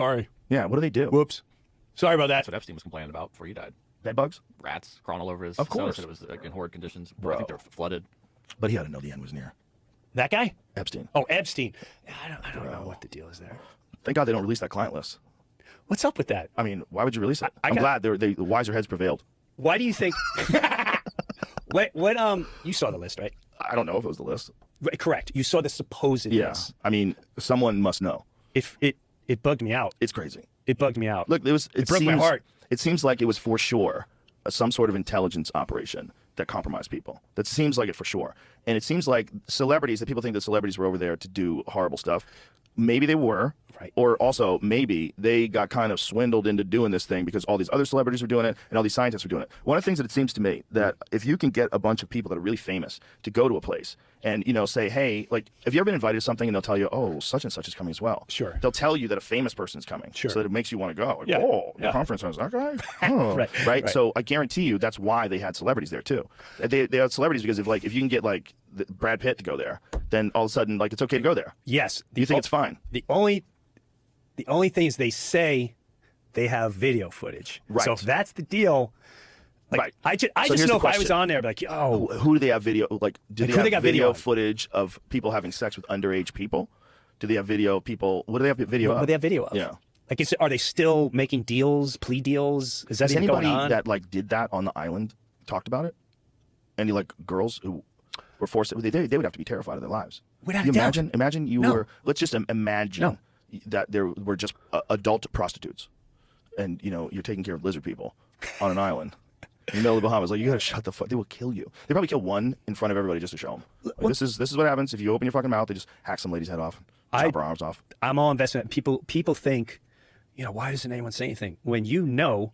Sorry. Yeah, what do they do? Whoops. Sorry about that. That's what Epstein was complaining about before he died. Bed bugs? Rats crawling all over his Of cell. course. Said it was like, in horrid conditions. Bro. I think they're flooded. But he had to know the end was near. That guy? Epstein. Oh, Epstein. I don't know what the deal is there. Thank God they don't release that client list. What's up with that? I mean, why would you release it? I'm glad the wiser heads prevailed. Why do you think? what? You saw the list, right? I don't know if it was the list. Right, correct. You saw the supposed list. I mean, someone must know. If it bugged me out. It's crazy. It bugged me out. Look, it broke my heart. It seems like it was for sure some sort of intelligence operation that compromised people. That seems like it for sure. And it seems like celebrities, that people think that celebrities were over there to do horrible stuff. Maybe they were, right. Or also maybe they got kind of swindled into doing this thing because all these other celebrities were doing it and all these scientists were doing it. One of the things that it seems to me that if you can get a bunch of people that are really famous to go to a place and, you know, say, hey, like, have you ever been invited to something and they'll tell you, oh, such and such is coming as well. Sure. They'll tell you that a famous person's coming. Sure. So that it makes you want to go. Like, Yeah. oh, the Yeah. conference has that guy? Oh. Right. So I guarantee you that's why they had celebrities there too. They had celebrities because if you can get like Brad Pitt to go there, then all of a sudden like it's okay to go there. Yes. You think it's fine? The only thing is they say they have video footage. Right. So if that's the deal, like, right. I So just here's know the if I was question. on there, I'd be like, oh, who do they have video? Like, do Like, they who they have got video video on? footage of people having sex with underage people? Do they have video of people? What do they have video what of? do they have video of? Yeah. Like, are they still making deals, plea deals? Is that Has even anybody going on? that like did that on the island talked about it? Any like girls who were forced? They would have to be terrified of their lives. Without you a doubt. imagine you No. were. Let's just imagine that there were just adult prostitutes, and you know you're taking care of lizard people on an island. In the middle of the Bahamas, like you gotta shut the fuck. They will kill you. They probably kill one in front of everybody just to show them. Like, this is what happens if you open your fucking mouth. They just hack some lady's head off, chop her arms off. I'm all invested. People think, you know, why doesn't anyone say anything? When you know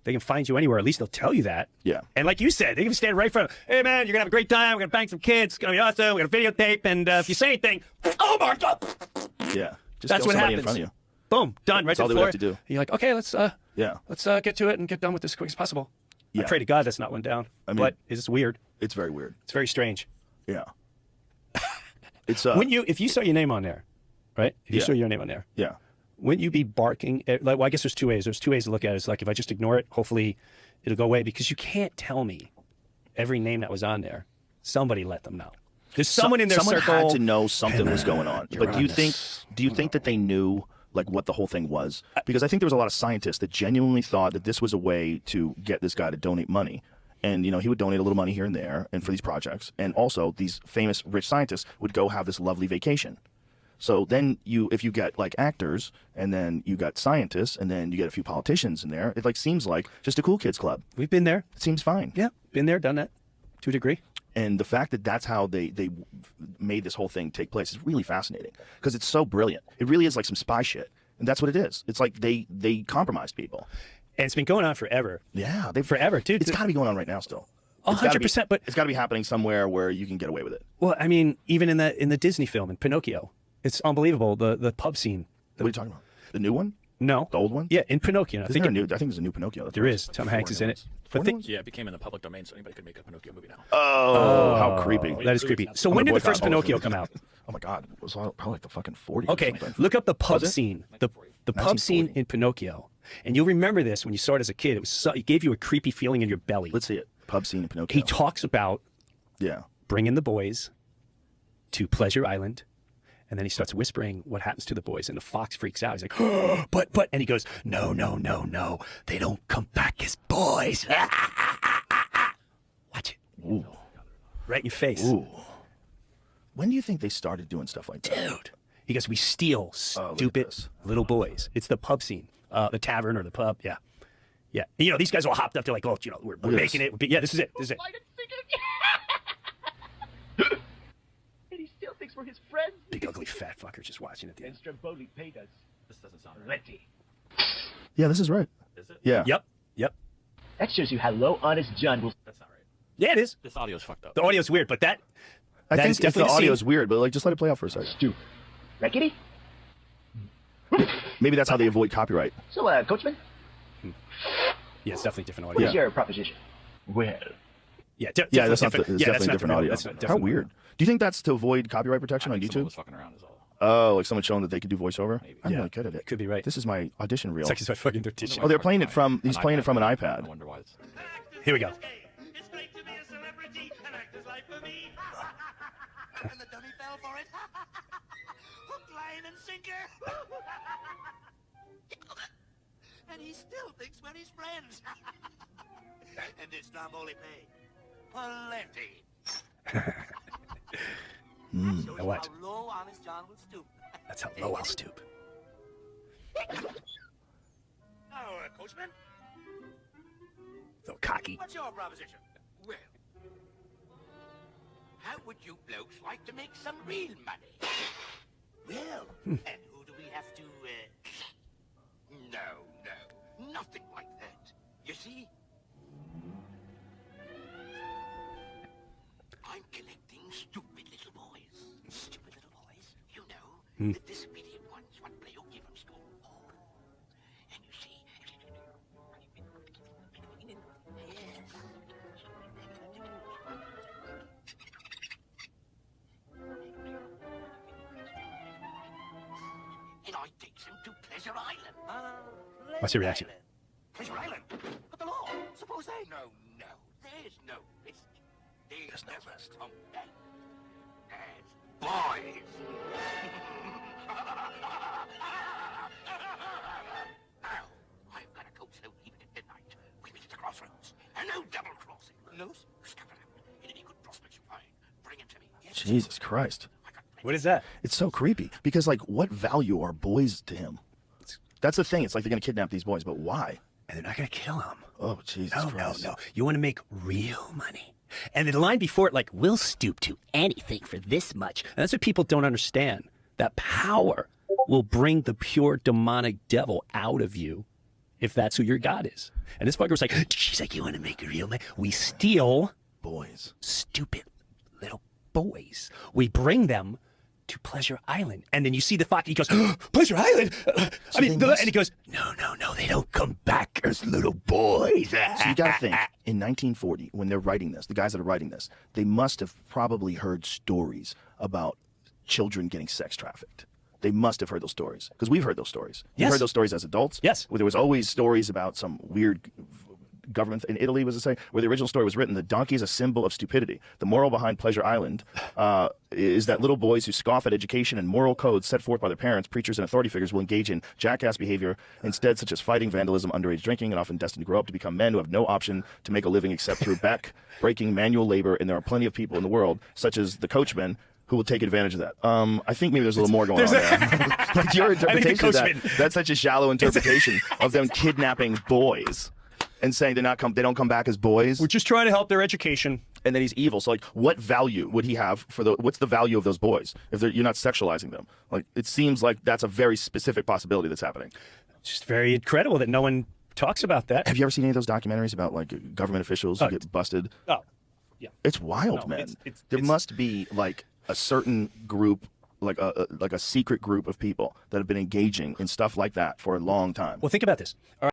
they can find you anywhere, at least they'll tell you that. Yeah. And like you said, they can stand right in front of, hey man, you're gonna have a great time. We're gonna bang some kids. It's gonna be awesome. We're gonna videotape. And if you say anything, oh my god. Yeah. Just That's kill what somebody happens. in front of you. Boom, done. Right That's all to they the would floor. have to do. You're like, okay, let's get to it and get done with this as quick as possible. Yeah. I pray to God that's not went down. I mean- but it's weird. It's very weird. It's very strange. Yeah. It's If you saw your name on there, right? If you Yeah. saw your name on there, yeah. wouldn't you be barking at, like, well, I guess there's two ways. There's two ways to look at it. It's like if I just ignore it, hopefully it'll go away, because you can't tell me every name that was on there. Somebody let them know. There's someone in their someone circle. had to know something was going on. You're But do you on think that they knew like what the whole thing was? Because I think there was a lot of scientists that genuinely thought that this was a way to get this guy to donate money. And, you know, he would donate a little money here and there and for these projects. And also these famous rich scientists would go have this lovely vacation. So then if you get like actors and then you got scientists and then you get a few politicians in there, it like seems like just a cool kids club. We've been there. It seems fine. Yeah, been there, done that to a degree. And the fact that that's how they made this whole thing take place is really fascinating because it's so brilliant. It really is like some spy shit. And that's what it is. It's like they compromised people. And it's been going on forever. Yeah. Forever, dude. It's got to be going on right now still. 100%. But it's got to be happening somewhere where you can get away with it. well, I mean, even in the Disney film, in Pinocchio, it's unbelievable. The pub scene. What are you talking about? The new one? No. The old one? Yeah, in Pinocchio. I think I think there's a new Pinocchio. there is. Tom Hanks is in it. But think, Yeah, it became in the public domain, so anybody could make a Pinocchio movie now. Oh, how creepy. that is creepy. So I'm when gonna did the boycott first all those Pinocchio movies. come out? Oh my God. It was probably like the fucking 40s Okay, or something. look up the pub Was it? scene. The pub scene 1940. in Pinocchio. And you'll remember this when you saw it as a kid. It gave you a creepy feeling in your belly. Let's see it. Pub scene in Pinocchio. He talks about Yeah. bringing the boys to Pleasure Island. And then he starts whispering what happens to the boys. And the fox freaks out. He's like, oh, but. And he goes, no. They don't come back as boys. Watch it. Ooh. Right in your face. Ooh. When do you think they started doing stuff like that? Dude. He goes, we steal look at stupid this. little boys. It's the pub scene. The tavern or the pub. Yeah. Yeah. And, you know, these guys all hopped up. They're like, oh, you know, we're at making this. it. Yeah, this is it. This is it. And he still thinks we're his friends. Big ugly fat fucker just watching at the end. Stromboli paid us This doesn't sound right. plenty. Yeah, this is right. Is it? Yeah. Yep. That shows you how low Honest John will. That's not right. Yeah, it is. This audio's fucked up. The audio's weird, but that I is think if the definitely audio seen. is weird, but like just let it play out for a second. Stupid. Right, Kitty? Maybe that's how they avoid copyright. So, Coachman, Yeah, it's definitely different what audio. is your proposition? Well, Yeah, Yeah, that's not. It's yeah, definitely different audio. That's How definitely weird. Do you think that's to avoid copyright protection on Someone YouTube? was fucking around is all. Oh, like someone showing that they could do voiceover? I'm Yeah, really good at it. could be right. This is my audition reel. It's actually my fucking audition. Oh, they're playing it from, he's playing it from an I iPad. wonder why it's... Here we go. It's great to be a celebrity, an actor's life for me. And the dummy fell for it. Hook, line, and sinker. And he still thinks we're his friends. And it's Stromboli pay. Plenty. Shows you what? how low Honest John will stoop. That's how low I'll stoop. Coachman, So cocky. what's your proposition? Well, how would you blokes like to make some real money? Well, and who do we have to, No, nothing like that. You see? I'm collecting stupid little boys. Stupid little boys. You know, the disobedient ones what play hooky from school. And you see... And I takes him to Pleasure Island. What's your reaction? Pleasure Island? But the law. Suppose they... No. There's no list. There's no list. Come back as boys. Now, I've got to go slow even at midnight. We meet at the crossroads. And no double crossing. No, scout it out. In any good prospects you find, bring him to me. Yes, Jesus Christ. I got plenty. What is that? It's so creepy because, like, what value are boys to him? That's the thing. It's like they're going to kidnap these boys, but why? And they're not going to kill him. Oh, Jesus No, Christ. no. You want to make real money. And the line before it, like, we'll stoop to anything for this much. And that's what people don't understand. That power will bring the pure demonic devil out of you if that's who your God is. And this fucker was like, she's like, you want to make real money? We steal Boys. stupid little boys. We bring them to Pleasure Island. And then you see the fox, he goes, Pleasure Island? And he goes, no, they don't come back as little boys. So you got to think, in 1940, when they're writing this, the guys that are writing this, they must have probably heard stories about children getting sex trafficked. They must have heard those stories because we've heard those stories. We've Yes. heard those stories as adults. Yes. There was always stories about some weird government in Italy, was it say, where the original story was written, the donkey is a symbol of stupidity. The moral behind Pleasure Island is that little boys who scoff at education and moral codes set forth by their parents, preachers, and authority figures will engage in jackass behavior instead, such as fighting, vandalism, underage drinking, and often destined to grow up to become men who have no option to make a living except through back-breaking manual labor. And there are plenty of people in the world, such as the coachmen, who will take advantage of that. I think maybe there's a little more going on there. Like your interpretation of that, that's such a shallow interpretation of them kidnapping boys and saying they don't come back as boys. We're just trying to help their education. And then he's evil. So, like, what value would he have for what's the value of those boys if you're not sexualizing them? Like, it seems like that's a very specific possibility that's happening. It's just very incredible that no one talks about that. Have you ever seen any of those documentaries about, like, government officials who get busted? Oh, yeah. It's wild, No, man. it's- There must be, like, a certain group, like a secret group of people that have been engaging in stuff like that for a long time. Well, think about this. All right.